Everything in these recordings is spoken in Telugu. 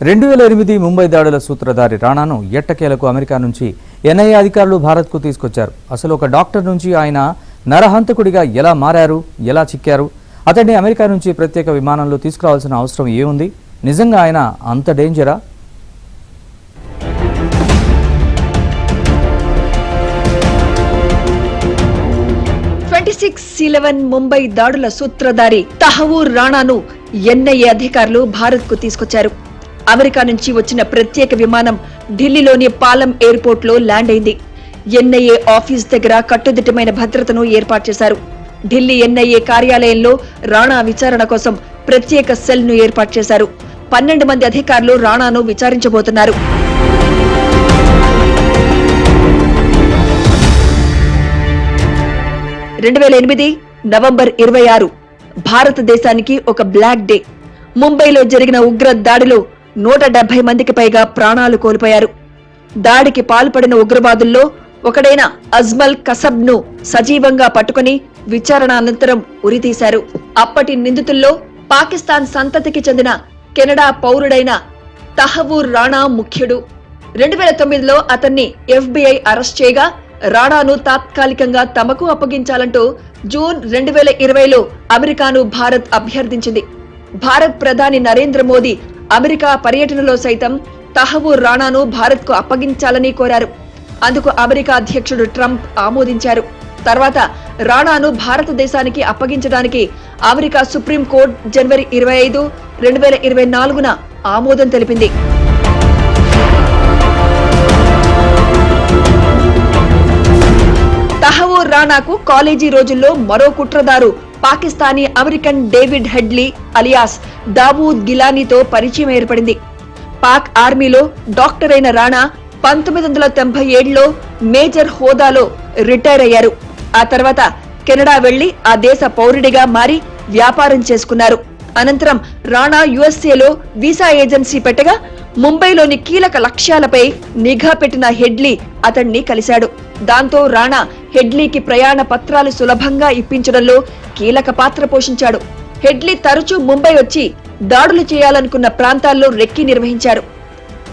2008 ముంబై దాడుల సూత్రధారి రాణాను ఎట్టకేలకు అమెరికా నుంచి ఎన్ఐఏ అధికారులు భారత్కు తీసుకొచ్చారు. అసలు ఒక డాక్టర్ నుంచి ఆయన నరహంతకుడిగా ఎలా మారారు, ఎలా చిక్కారు, అతన్ని అమెరికా నుంచి ప్రత్యేక విమానంలో తీసుకురావాల్సిన అవసరం ఏముంది? నిజంగా ఆయన అంత డేంజరా? ముంబై దాడుల సూత్రధారి తహవూర్ రాణాను ఎన్ఐఏ అధికారులు భారత్ కు తీసుకొచ్చారు. అమెరికా నుంచి వచ్చిన ప్రత్యేక విమానం ఢిల్లీలోని పాలం ఎయిర్పోర్ట్ లో ల్యాండ్ అయింది. ఎన్ఐఏ ఆఫీస్ దగ్గర కట్టుదిట్టమైన భద్రతను ఏర్పాటు చేశారు. ఢిల్లీ ఎన్ఐఏ కార్యాలయంలో రాణా విచారణ కోసం ప్రత్యేక సెల్ ను ఏర్పాటు చేశారు. 12 మంది అధికారులు రాణాను విచారించబోతున్నారు. నవంబర్ 26 భారతదేశానికి ఒక బ్లాక్ డే. ముంబైలో జరిగిన ఉగ్ర దాడిలో 170 మందికి పైగా ప్రాణాలు కోల్పోయారు. దాడికి పాల్పడిన ఉగ్రవాదుల్లో ఒకడైన అజ్మల్ కసబ్ ను సజీవంగా పట్టుకుని విచారణ అనంతరం ఉరితీశారు. అప్పటి నిందితుల్లో పాకిస్తాన్ సంతతికి చెందిన కెనడా పౌరుడైన తహవూర్ రాణా ముఖ్యుడు. 2009లో అతన్ని FBI అరెస్ట్ చేయగా రాణాను తాత్కాలికంగా తమకు అప్పగించాలంటూ జూన్ 2020లో అమెరికాను భారత్ అభ్యర్థించింది. భారత్ ప్రధాని నరేంద్ర మోదీ అమెరికా పర్యటనలో సైతం తహవూర్ రాణాను భారత్ కు అప్పగించాలని కోరారు. అందుకు అమెరికా అధ్యక్షుడు ట్రంప్ ఆమోదించారు. తర్వాత రాణాను భారతదేశానికి అప్పగించడానికి అమెరికా సుప్రీం కోర్టు జనవరి 25, 2024న ఆమోదం తెలిపింది. తహవూర్ రాణాకు కాలేజీ రోజుల్లో మరో కుట్రదారు Pakistani American David Headley alias Dawood గిలానీతో పరిచయం ఏర్పడింది. పాక్ ఆర్మీలో డాక్టర్ అయిన రాణా 1997లో మేజర్ హోదాలో రిటైర్ అయ్యారు. ఆ తర్వాత కెనడా వెళ్లి ఆ దేశ పౌరుడిగా మారి వ్యాపారం చేసుకున్నారు. అనంతరం రాణా USA లో వీసా ఏజెన్సీ పెట్టగా ముంబైలోని కీలక లక్ష్యాలపై నిఘా పెట్టిన హెడ్లీ అతన్ని కలిశాడు. దాంతో రాణా హెడ్లీకి ప్రయాణ పత్రాలు సులభంగా ఇప్పించడంలో కీలక పాత్ర పోషించాడు. హెడ్లీ తరచూ ముంబై వచ్చి దాడులు చేయాలనుకున్న ప్రాంతాల్లో రెక్కి నిర్వహించారు.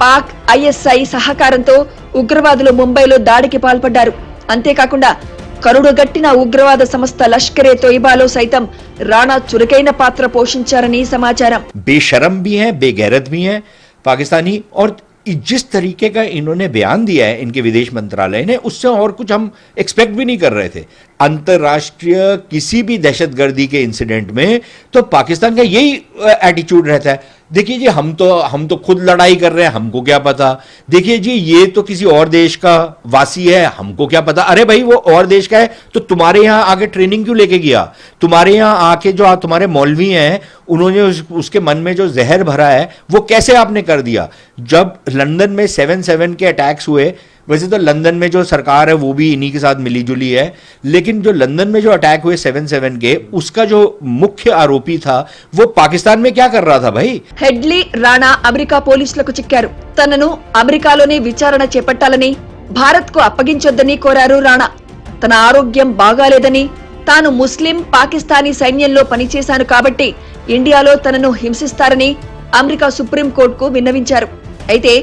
పాక్ ISI సహకారంతో ఉగ్రవాదులు ముంబైలో దాడికి పాల్పడ్డారు. అంతేకాకుండా కరుడుగట్టిన ఉగ్రవాద సంస్థ లష్కరే తోయిబాలో సైతం రాణా చురుకైన పాత్ర పోషించారని సమాచారం. बेशरम भी हैं, बेगैरत भी हैं पाकिस्तानी, और जिस तरीके का इन्होंने बयान दिया है इनके विदेश मंत्रालय ने, उससे और कुछ हम एक्सपेक्ट भी नहीं कर रहे थे. अंतर्राष्ट्रीय किसी भी दहशतगर्दी के इंसिडेंट में तो पाकिस्तान का यही एटीट्यूड रहता है. देखिए जी, हम तो खुद लड़ाई कर रहे हैं, हमको क्या पता. देखिए जी, ये तो किसी और देश का वासी है, हमको क्या पता. अरे भाई, वो और देश का है तो तुम्हारे यहाँ आके ट्रेनिंग क्यों लेके गया? तुम्हारे यहाँ आके जो तुम्हारे मौलवी हैं उन्होंने उसके मन में जो जहर भरा है वो कैसे आपने कर दिया? जब लंदन में 7/7 के अटैक्स हुए, वैसे तो लंदन में जो सरकार है वो भी इन्हीं के साथ मिली जुली है, लेकिन जो लंदन में जो अटैक हुए 7/7 के, उसका जो मुख्य आरोपी था वो पाकिस्तान में क्या कर रहा था भाई? హెడ్లీ రాణా అమెరికా పోలీసులకు చిక్కారు. తనను అమెరికాలోనే విచారణ చేపట్టాలని, భారత్ కు అప్పగించొద్దని కోరారు రాణా. తన ఆరోగ్యం బాగాలేదని, తాను ముస్లిం పాకిస్తానీ సైన్యంలో పనిచేశాను కాబట్టి ఇండియాలో తనను హింసిస్తారని అమెరికా సుప్రీం కోర్టుకు విన్నవించారు. అయితే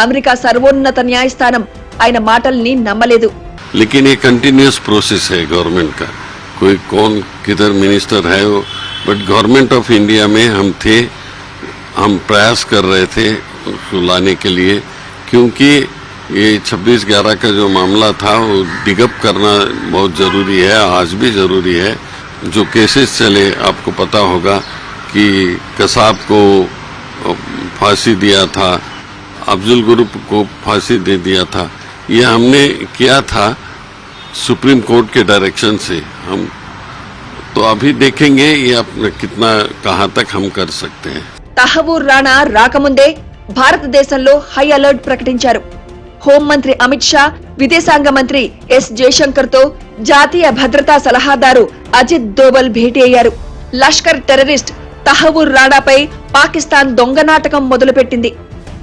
అమెరికా సర్వోన్నత న్యాయస్థానం ఆయన మాటల్ని నమ్మలేదు. लेकिन ये कंटिन्यूस प्रोसेस है गवर्नमेंट का, कोई कौन किधर मिनिस्टर है वो, बट गवर्नमेंट ऑफ इंडिया में हम प्रयास कर रहे थे उसको लाने के लिए, क्योंकि ये 26/11 का जो मामला था वो डिगअप करना बहुत ज़रूरी है, आज भी ज़रूरी है. जो केसेस चले, आपको पता होगा कि कसाब को फांसी दिया था, अफजल गुरु को फांसी दे दिया था. ये हमने किया था सुप्रीम कोर्ट के डायरेक्शन से. हम तो अभी देखेंगे ये अपना कितना कहाँ तक हम कर सकते हैं. తహవూర్ రాణా రాకముందే భారతదేశంలో హై అలర్ట్ ప్రకటించారు. హోంమంత్రి అమిత్ షా, విదేశాంగ మంత్రి S జయశంకర్ తో జాతీయ భద్రతా సలహాదారు అజిత్ దోవల్ భేటీ అయ్యారు. లష్కర్ టెర్రరిస్ట్ తహవూర్ రాణాపై పాకిస్తాన్ దొంగ నాటకం మొదలుపెట్టింది.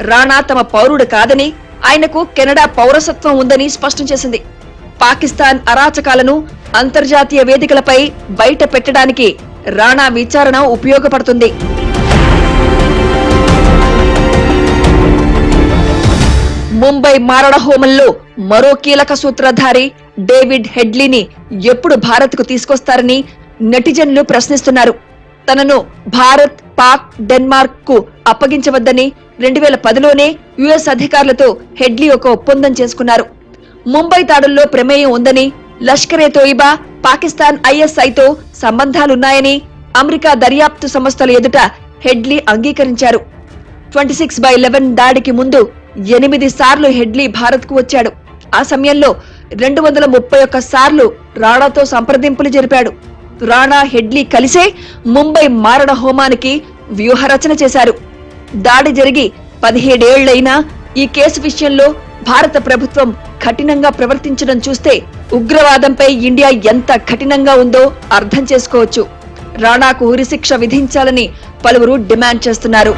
రాణా తమ పౌరుడు కాదని, ఆయనకు కెనడా పౌరసత్వం ఉందని స్పష్టం చేసింది. పాకిస్తాన్ అరాచకాలను అంతర్జాతీయ వేదికలపై బయట పెట్టడానికి రాణా విచారణ ఉపయోగపడుతుంది. ముంబై మారణ హోమంలో మరో కీలక సూత్రధారి డేవిడ్ హెడ్లీని ఎప్పుడు భారత్కు తీసుకొస్తారని నెటిజన్లు ప్రశ్నిస్తున్నారు. తనను భారత్, పాక్, డెన్మార్క్ కు అప్పగించవద్దని 2010లోనే యుఎస్ అధికారులతో హెడ్లీ ఒక ఒప్పందం చేసుకున్నారు. ముంబై దాడుల్లో ప్రమేయం ఉందని, లష్కరే తోయిబా, పాకిస్తాన్ ఐఎస్ఐతో సంబంధాలున్నాయని అమెరికా దర్యాప్తు సంస్థల ఎదుట హెడ్లీ అంగీకరించారు. 26/11 దాడికి ముందు 8 సార్లు హెడ్లీ భారత్కు వచ్చాడు. ఆ సమయంలో 231 సార్లు రాణాతో సంప్రదింపులు జరిపాడు. రాణా, హెడ్లీ కలిసే ముంబై మారణ హోమానికి వ్యూహరచన చేశారు. దాడి జరిగి 17 ఏళ్లైనా ఈ కేసు విషయంలో భారత ప్రభుత్వం కఠినంగా ప్రవర్తించడం చూస్తే ఉగ్రవాదంపై ఇండియా ఎంత కఠినంగా ఉందో అర్థం చేసుకోవచ్చు. రాణాకు ఉరిశిక్ష విధించాలని పలువురు డిమాండ్ చేస్తున్నారు.